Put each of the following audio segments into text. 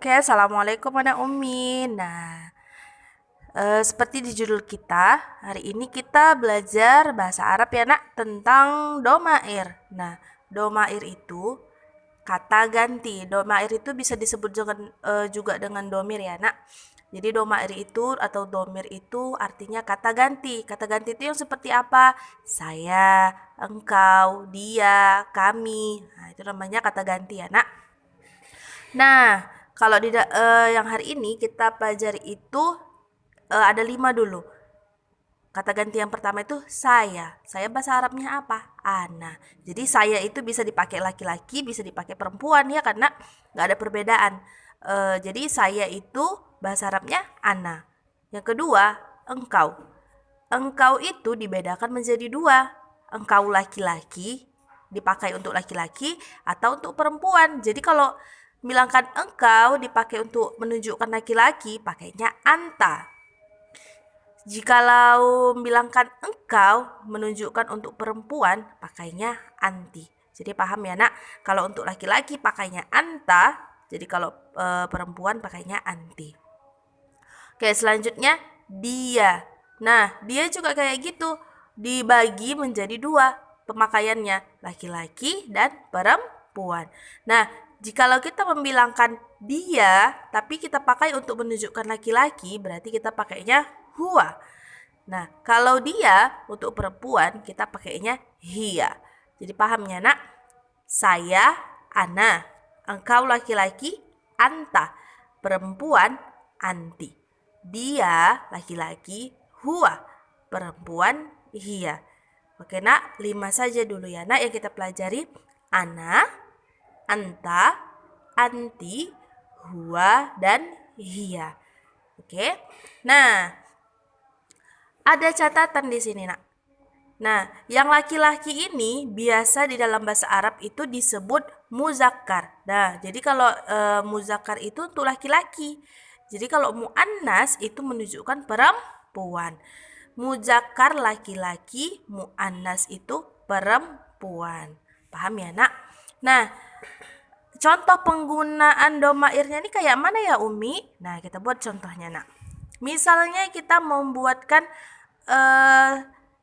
Oke, assalamualaikum anak Umi. Nah, seperti di judul kita, hari ini kita belajar bahasa Arab ya nak, tentang domair. Nah, domair itu kata ganti. Domair itu bisa disebut juga dengan domir ya nak. Jadi domair itu atau domir itu artinya kata ganti. Kata ganti itu yang seperti apa? Saya, engkau, dia, kami. Nah, itu namanya kata ganti ya nak. Nah, kalau yang hari ini kita pelajari itu ada 5 dulu. Kata ganti yang pertama itu saya. Saya bahasa Arabnya apa? Ana. Jadi saya itu bisa dipakai laki-laki, bisa dipakai perempuan ya, karena nggak ada perbedaan. Jadi saya itu bahasa Arabnya ana. Yang kedua, engkau. Engkau itu dibedakan menjadi dua. Engkau laki-laki dipakai untuk laki-laki atau untuk perempuan. Jadi kalau bilangkan engkau dipakai untuk menunjukkan laki-laki, pakainya anta. Jikalau bilangkan engkau menunjukkan untuk perempuan, pakainya anti. Jadi paham ya nak? Kalau untuk laki-laki pakainya anta, jadi kalau perempuan pakainya anti. Oke, selanjutnya dia. Nah, dia juga kayak gitu. Dibagi menjadi dua pemakaiannya, laki-laki dan perempuan. Nah, jikalau kita membilangkan dia, tapi kita pakai untuk menunjukkan laki-laki, berarti kita pakainya huwa. Nah, kalau dia untuk perempuan, kita pakainya hiya. Jadi pahamnya nak? Saya, ana. Engkau laki-laki, anta. Perempuan, anti. Dia, laki-laki, huwa. Perempuan, hiya. Oke nak, 5 saja dulu ya nak yang kita pelajari. Ana, anta, anti, huwa, dan hiya. Oke. Nah, ada catatan di sini nak. Nah, yang laki-laki ini biasa di dalam bahasa Arab itu disebut muzakkar. Nah, jadi kalau muzakkar itu untuk laki-laki. Jadi kalau muannas itu menunjukkan perempuan. Muzakkar laki-laki, muannas itu perempuan. Paham ya nak? Nah, contoh penggunaan domairnya ini kayak mana ya Umi? Nah, kita buat contohnya nak. Misalnya kita membuatkan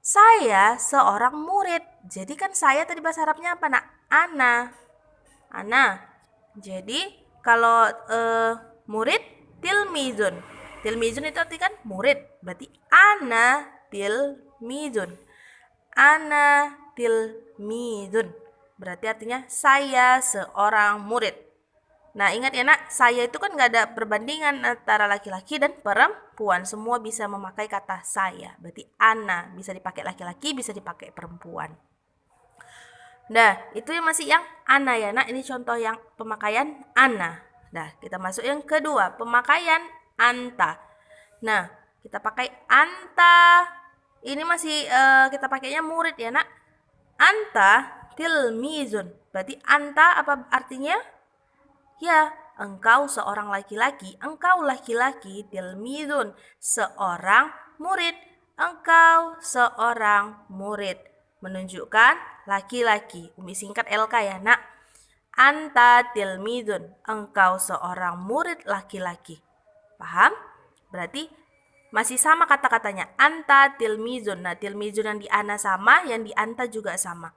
saya seorang murid. Jadi kan saya tadi bahasa Arabnya apa nak? Ana. Ana. Jadi kalau murid tilmizun. Tilmizun itu arti kan murid. Berarti ana tilmizun. Ana tilmizun. Berarti artinya saya seorang murid. Nah ingat ya nak, saya itu kan gak ada perbandingan antara laki-laki dan perempuan. Semua bisa memakai kata saya. Berarti ana bisa dipakai laki-laki, bisa dipakai perempuan. Nah itu yang masih yang ana ya nak. Ini contoh yang pemakaian ana. Nah kita masuk yang kedua, pemakaian anta. Nah kita pakai anta. Ini masih kita pakainya murid ya nak. Anta tilmizun. Berarti anta apa artinya? Ya, engkau seorang laki-laki. Engkau laki-laki tilmizun. Seorang murid. Engkau seorang murid. Menunjukkan laki-laki. Umi singkat LK ya nak. Anta tilmizun. Engkau seorang murid laki-laki. Paham? Berarti masih sama kata-katanya. Anta tilmizun. Nah tilmizun yang di ana sama, yang di anta juga sama.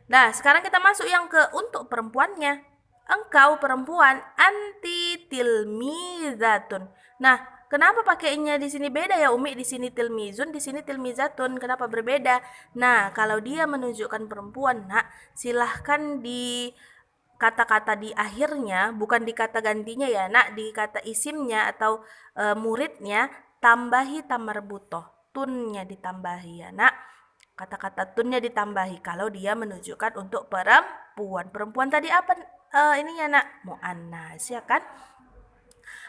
Nah sekarang kita masuk yang ke untuk perempuannya. Engkau perempuan, anti tilmizatun. Nah, kenapa pakainya di sini beda ya Umi? Di sini tilmizun, di sini tilmizatun. Kenapa berbeda? Nah, kalau dia menunjukkan perempuan, nak, silahkan di kata-kata di akhirnya, bukan di kata gantinya ya, nak, di kata isimnya atau muridnya, tambahi tamarbutoh. Tunnya ditambahi ya, nak. Kata-kata tunnya ditambahi kalau dia menunjukkan untuk perempuan. Perempuan tadi apa? Ininya nak, muannas ya kan?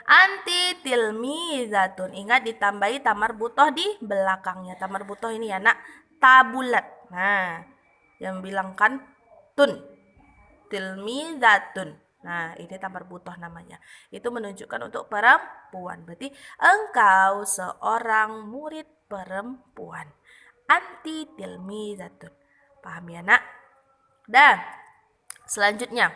Anti tilmizatun. Ingat ditambahi tamar butoh di belakangnya. Tamar butoh ini ya nak, tabulat. Nah, yang bilangkan tun. tilmizatun. Nah, ini tamar butoh namanya. Itu menunjukkan untuk perempuan. Berarti engkau seorang murid perempuan. Anti tilmizatun. Paham ya, Nak? Dan selanjutnya,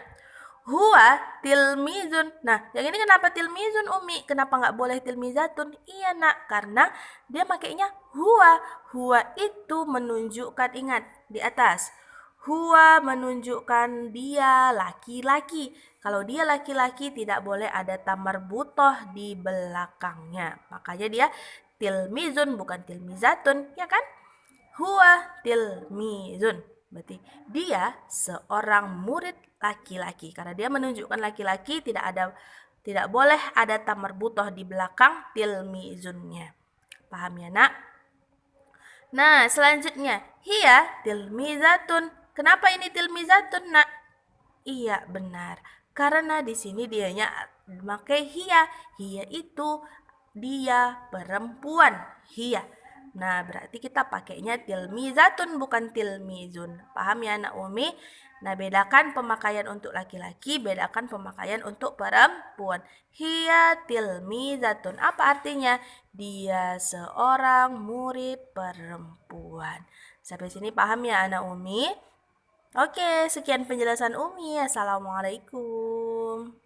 huwa tilmizun. Nah, yang ini kenapa tilmizun, Umi? Kenapa nggak boleh tilmizatun? Iya, Nak, karena dia makainya huwa. Huwa itu menunjukkan, ingat, di atas. Huwa menunjukkan dia laki-laki. Kalau dia laki-laki tidak boleh ada tamar butoh di belakangnya. Makanya dia tilmizun bukan tilmizatun, ya kan? Huwa tilmizun. Berarti dia seorang murid laki-laki. Karena dia menunjukkan laki-laki, tidak boleh ada tamar butoh di belakang tilmizunnya. Paham ya, Nak? Nah, selanjutnya, hiya tilmizatun. Kenapa ini tilmizatun, Nak? Iya, benar. Karena di sini dianya memakai hiya. Hiya itu dia perempuan. Hiya. Nah, berarti kita pakainya tilmizatun bukan tilmizun. Paham ya, Nak Umi? Nah, bedakan pemakaian untuk laki-laki, bedakan pemakaian untuk perempuan. Hiya tilmizatun. Apa artinya? Dia seorang murid perempuan. Sampai sini paham ya, Anak Umi? Oke, sekian penjelasan Umi. Assalamualaikum.